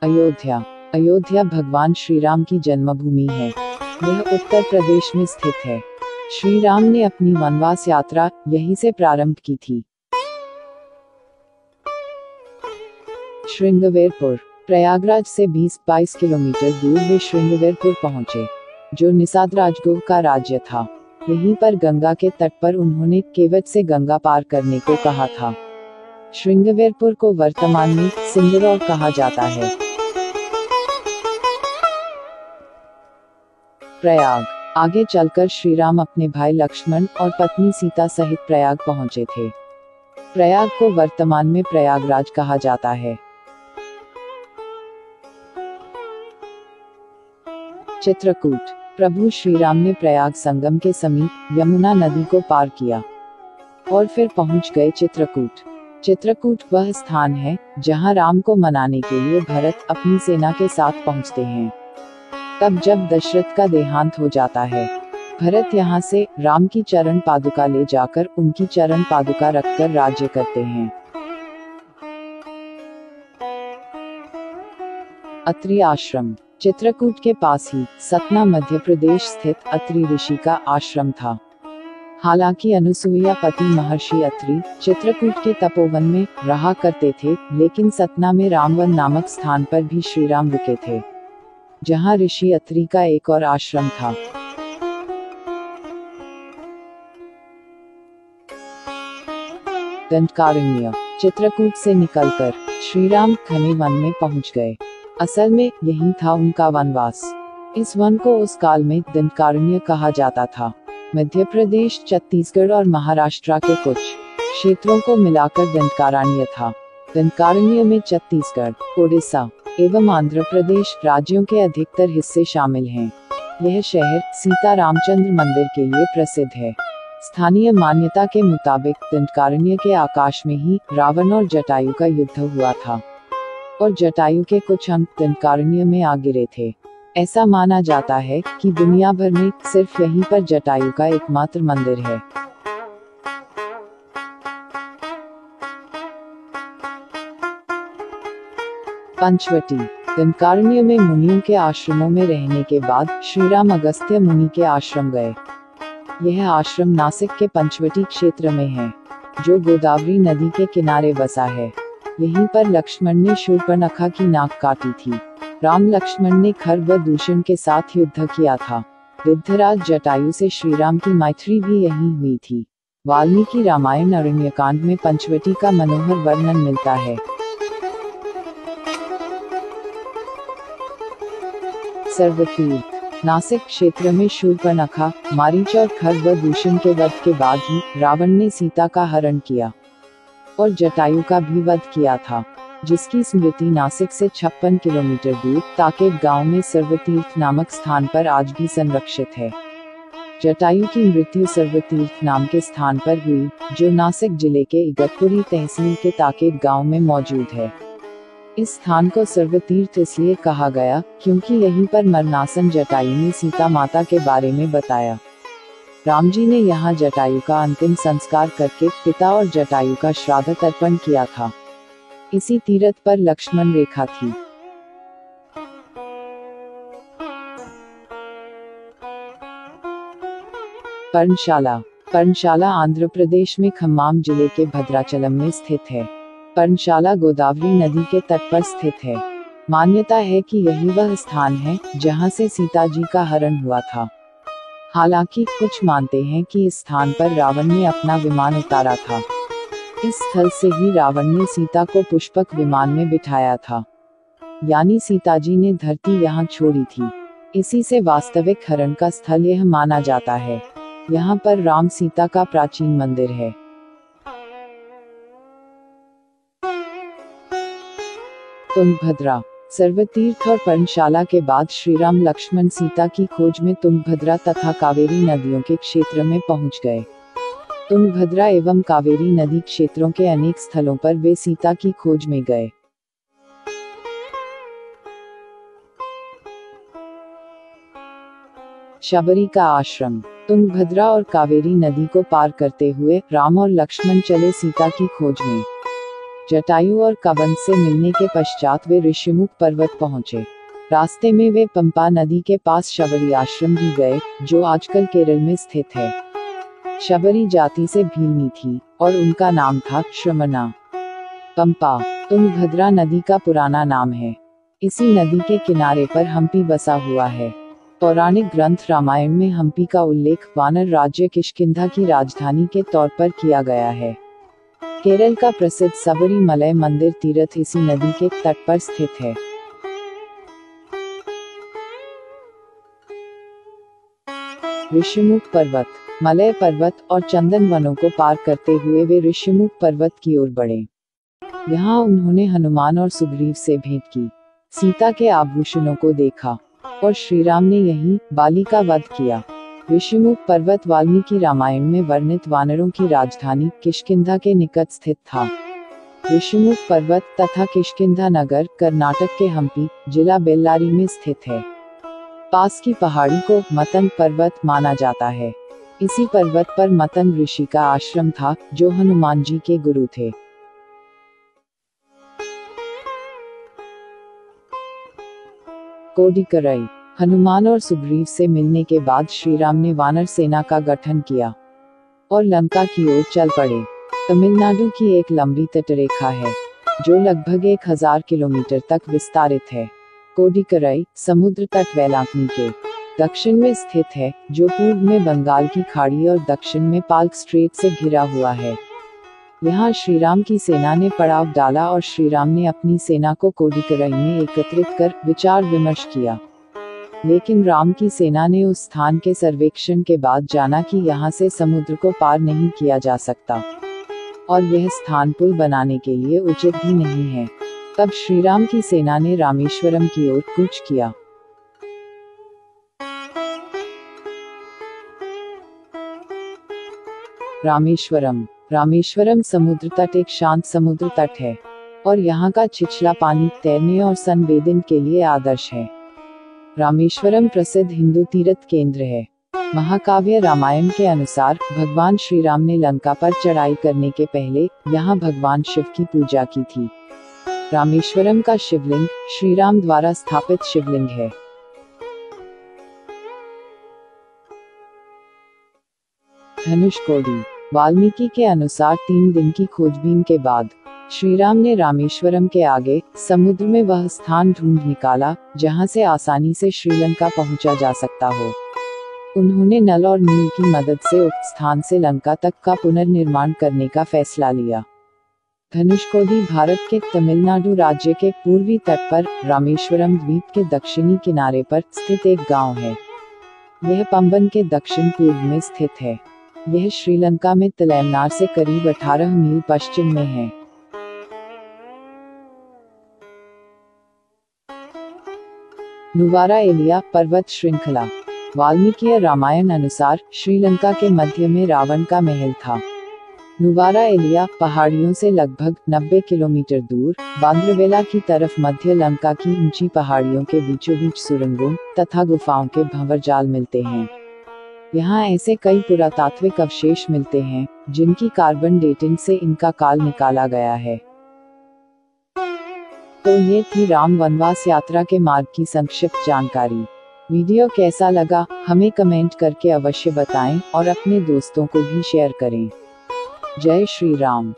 अयोध्या। अयोध्या भगवान श्री राम की जन्मभूमि है। यह उत्तर प्रदेश में स्थित है। श्री राम ने अपनी वनवास यात्रा यहीं से प्रारंभ की थी। श्रृंगवेरपुर। प्रयागराज से 20-22 किलोमीटर दूर वे श्रृंगवेरपुर पहुंचे, जो निषाद राजगोह का राज्य था। यहीं पर गंगा के तट पर उन्होंने केवट से गंगा पार करने को कहा था। श्रृंगवेरपुर को वर्तमान में सिंगरौर कहा जाता है। प्रयाग। आगे चलकर श्री राम अपने भाई लक्ष्मण और पत्नी सीता सहित प्रयाग पहुंचे थे। प्रयाग को वर्तमान में प्रयागराज कहा जाता है। चित्रकूट। प्रभु श्री राम ने प्रयाग संगम के समीप यमुना नदी को पार किया और फिर पहुंच गए चित्रकूट। चित्रकूट वह स्थान है जहां राम को मनाने के लिए भरत अपनी सेना के साथ पहुंचते हैं। तब जब दशरथ का देहांत हो जाता है, भरत यहां से राम की चरण पादुका ले जाकर उनकी चरण पादुका रखकर राज्य करते हैं। अत्रि आश्रम। चित्रकूट के पास ही सतना मध्य प्रदेश स्थित अत्रि ऋषि का आश्रम था। हालांकि अनुसुईया पति महर्षि अत्रि चित्रकूट के तपोवन में रहा करते थे, लेकिन सतना में रामवन नामक स्थान पर भी श्री राम रुके थे, जहां ऋषि अत्रि का एक और आश्रम था। दंडकारण्य। चित्रकूट से निकलकर श्री राम घने वन में पहुंच गए। असल में यही था उनका वनवास। इस वन को उस काल में दंडकारण्य कहा जाता था। मध्य प्रदेश, छत्तीसगढ़ और महाराष्ट्र के कुछ क्षेत्रों को मिलाकर दंडकारण्य था। दंडकारण्य में छत्तीसगढ़, ओडिशा एवं आंध्र प्रदेश राज्यों के अधिकतर हिस्से शामिल हैं। यह शहर सीता रामचंद्र मंदिर के लिए प्रसिद्ध है। स्थानीय मान्यता के मुताबिक दंडकारण्य के आकाश में ही रावण और जटायु का युद्ध हुआ था और जटायु के कुछ अंक दंडकारण्य में आ गिरे थे। ऐसा माना जाता है कि दुनिया भर में सिर्फ यहीं पर जटायु का एकमात्र मंदिर है। पंचवटी। दंडकारण्य में मुनियों के आश्रमों में रहने के बाद श्री राम अगस्त्य मुनि के आश्रम गए। यह आश्रम नासिक के पंचवटी क्षेत्र में है, जो गोदावरी नदी के किनारे बसा है। यहीं पर लक्ष्मण ने शूर्पणखा की नाक काटी थी। राम लक्ष्मण ने खर व दूषण के साथ युद्ध किया था। गिद्धराज जटायु से श्री राम की मैत्री भी यहीं हुई थी। वाल्मीकि रामायण अरण्यकांड में पंचवटी का मनोहर वर्णन मिलता है। सर्वतीर्थ। नासिक क्षेत्र में शूर्पणखा, मारीच और खर व दूषण के वध के बाद ही रावण ने सीता का हरण किया और जटायु का भी वध किया था, जिसकी स्मृति नासिक से 56 किलोमीटर दूर ताकेत गांव में सर्वतीर्थ नामक स्थान पर आज भी संरक्षित है। जटायु की मृत्यु सर्वतीर्थ नाम के स्थान पर हुई, जो नासिक जिले के इगतपुरी तहसील के ताकेत गांव में मौजूद है। इस स्थान को सर्वतीर्थ इसलिए कहा गया क्योंकि यहीं पर मरणासन जटायु ने सीता माता के बारे में बताया। राम जी ने यहाँ जटायु का अंतिम संस्कार करके पिता और जटायु का श्राद्ध तर्पण किया था। इसी तीर्थ पर लक्ष्मण रेखा थी। पर्णशाला। पर्णशाला आंध्र प्रदेश में खम्माम जिले के भद्राचलम में स्थित है। पर्णशाला गोदावरी नदी के तट पर स्थित है। मान्यता है कि यही वह स्थान है जहां से सीता जी का हरण हुआ था। हालांकि कुछ मानते हैं कि इस स्थान पर रावण ने अपना विमान उतारा था। इस स्थल से ही रावण ने सीता को पुष्पक विमान में बिठाया था, यानी सीता जी ने धरती यहाँ छोड़ी थी। इसी से वास्तविक हरण का स्थल यह माना जाता है। यहाँ पर राम सीता का प्राचीन मंदिर है। तुंगभद्रा। सर्वतीर्थ और पर्णशाला के बाद श्री राम लक्ष्मण सीता की खोज में तुंगभद्रा तथा कावेरी नदियों के क्षेत्र में पहुंच गए। तुंगभद्रा एवं कावेरी नदी क्षेत्रों के अनेक स्थलों पर वे सीता की खोज में गए। शबरी का आश्रम। तुंगभद्रा और कावेरी नदी को पार करते हुए राम और लक्ष्मण चले सीता की खोज में। जटायु और कबंध से मिलने के पश्चात वे ऋषिमुख पर्वत पहुंचे। रास्ते में वे पंपा नदी के पास शबरी आश्रम भी गए, जो आजकल केरल में स्थित है। शबरी जाति से भीलनी थी और उनका नाम था श्रमणा। पंपा तुंगभद्रा नदी का पुराना नाम है। इसी नदी के किनारे पर हम्पी बसा हुआ है। पौराणिक ग्रंथ रामायण में हम्पी का उल्लेख वानर राज्य किष्किंधा की राजधानी के तौर पर किया गया है। केरल का प्रसिद्ध सबरीमलय मंदिर तीर्थ इसी नदी के तट पर स्थित है। ऋषिमुख पर्वत। मलय पर्वत और चंदन वनों को पार करते हुए वे ऋषिमुख पर्वत की ओर बढ़े। यहाँ उन्होंने हनुमान और सुग्रीव से भेंट की, सीता के आभूषणों को देखा और श्रीराम ने यहीं बाली का वध किया। ऋषिमुख पर्वत वाल्मीकि रामायण में वर्णित वानरों की राजधानी किष्किंधा के निकट स्थित था। ऋषिमुख पर्वत तथा किष्किंधा नगर कर्नाटक के हम्पी जिला बेल्लारी में स्थित है। पास की पहाड़ी को मतंग पर्वत माना जाता है। इसी पर्वत पर मतंग ऋषि का आश्रम था, जो हनुमान जी के गुरु थे। कोडिकराई। हनुमान और सुग्रीव से मिलने के बाद श्रीराम ने वानर सेना का गठन किया और लंका की ओर चल पड़े। तमिलनाडु की एक लंबी तटरेखा है, जो लगभग 1000 किलोमीटर तक विस्तारित है। कोडिकराई समुद्र तट वेलांकनी के दक्षिण में स्थित है, जो पूर्व में बंगाल की खाड़ी और दक्षिण में पाल्क स्ट्रेट से घिरा हुआ है। यहाँ श्रीराम की सेना ने पड़ाव डाला और श्रीराम ने अपनी सेना को कोडिकराई में एकत्रित कर विचार विमर्श किया। लेकिन राम की सेना ने उस स्थान के सर्वेक्षण के बाद जाना कि यहाँ से समुद्र को पार नहीं किया जा सकता और यह स्थान पुल बनाने के लिए उचित भी नहीं है। तब श्रीराम की सेना ने रामेश्वरम की ओर कूच किया। रामेश्वरम समुद्र तट एक शांत समुद्र तट है और यहाँ का छिछला पानी तैरने और सनबेदिंग के लिए आदर्श है। रामेश्वरम प्रसिद्ध हिंदू तीर्थ केंद्र है। महाकाव्य रामायण के अनुसार भगवान श्रीराम ने लंका पर चढ़ाई करने के पहले यहाँ भगवान शिव की पूजा की थी। रामेश्वरम का शिवलिंग श्रीराम द्वारा स्थापित शिवलिंग है। धनुषकोडी। वाल्मीकि के अनुसार 3 दिन की खोजबीन के बाद श्रीराम ने रामेश्वरम के आगे समुद्र में वह स्थान ढूंढ निकाला जहां से आसानी से श्रीलंका पहुंचा जा सकता हो। उन्होंने नल और नील की मदद से उक्त स्थान से लंका तक का पुनर्निर्माण करने का फैसला लिया। धनुषकोडी भारत के तमिलनाडु राज्य के पूर्वी तट पर रामेश्वरम द्वीप के दक्षिणी किनारे पर स्थित एक गांव है। यह पंबन के दक्षिण पूर्व में स्थित है। यह श्रीलंका में तलैमनार से करीब 18 मील पश्चिम में है। नुवारा एलिया पर्वत श्रृंखला। वाल्मीकि रामायण अनुसार श्रीलंका के मध्य में रावण का महल था। नुवारा एलिया पहाड़ियों से लगभग 90 किलोमीटर दूर बांद्रवेला की तरफ मध्य लंका की ऊंची पहाड़ियों के बीचों बीच सुरंगों तथा गुफाओं के भंवरजाल मिलते हैं। यहाँ ऐसे कई पुरातात्विक अवशेष मिलते हैं जिनकी कार्बन डेटिंग से इनका काल निकाला गया है। तो ये थी राम वनवास यात्रा के मार्ग की संक्षिप्त जानकारी। वीडियो कैसा लगा हमें कमेंट करके अवश्य बताएं और अपने दोस्तों को भी शेयर करें। जय श्री राम।